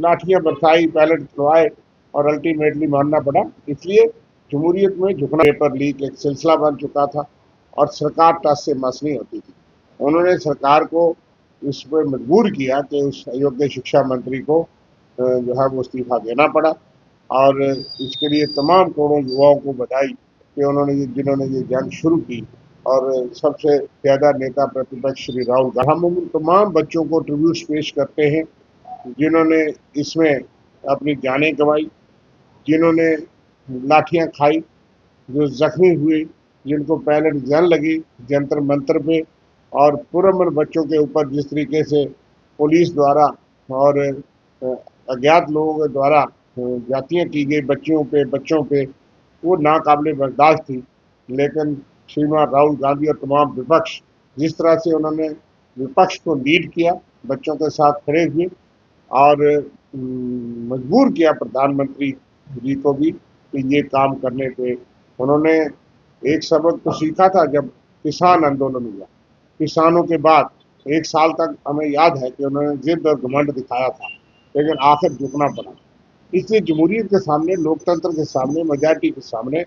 लाठियां बरसाई, बैलेट करवाए और अल्टीमेटली मानना पड़ा। इसलिए जमहूरियत में झुकना, पेपर लीक एक सिलसिला बन चुका था और सरकार टस से मस नहीं होती थी। उन्होंने सरकार को इस पर मजबूर किया कि उस अयोग्य शिक्षा मंत्री को जो है वो इस्तीफा देना पड़ा। और इसके लिए तमाम करोड़ों युवाओं को बधाई कि जिन्होंने ये जंग शुरू की। और सबसे ज्यादा नेता प्रतिपक्ष श्री राहुल गांधी, हम उन तमाम बच्चों को ट्रिब्यूट पेश करते हैं जिन्होंने इसमें अपनी जानें गंवाई, जिन्होंने लाठियां खाई, जो जख्मी हुए, जिनको पैलेट गन लगी जंतर मंतर पे, और पुरअमन बच्चों के ऊपर जिस तरीके से पुलिस द्वारा और अज्ञात लोगों के द्वारा जातियां की गई बच्चों पे, वो नाकाबिले बर्दाश्त थी। लेकिन श्रीमान राहुल गांधी और तमाम विपक्ष, जिस तरह से उन्होंने विपक्ष को लीड किया, बच्चों के साथ खड़े हुए और मजबूर किया प्रधानमंत्री जी को भी कि ये काम करने पे। उन्होंने एक सबक तो सीखा था जब किसान आंदोलन हुआ। किसानों के बाद 1 साल तक हमें याद है कि उन्होंने जिद और घमंड दिखाया था, लेकिन आखिर झुकना पड़ा। इसलिए जमहूरियत के सामने, लोकतंत्र के सामने, मेजॉरिटी के सामने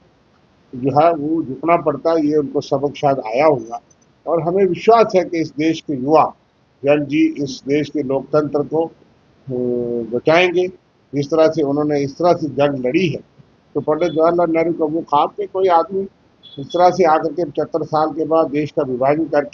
जो है वो झुकना पड़ता है। ये उनको सबक शायद आया होगा और हमें विश्वास है कि इस देश के युवा जन जी इस देश के लोकतंत्र को बचाएंगे। जिस तरह से उन्होंने इस तरह से जंग लड़ी है, तो पंडित जवाहरलाल नेहरू का वो ख्वाब के कोई आदमी इस तरह से आकर के 75 साल के बाद देश का विभाजन करके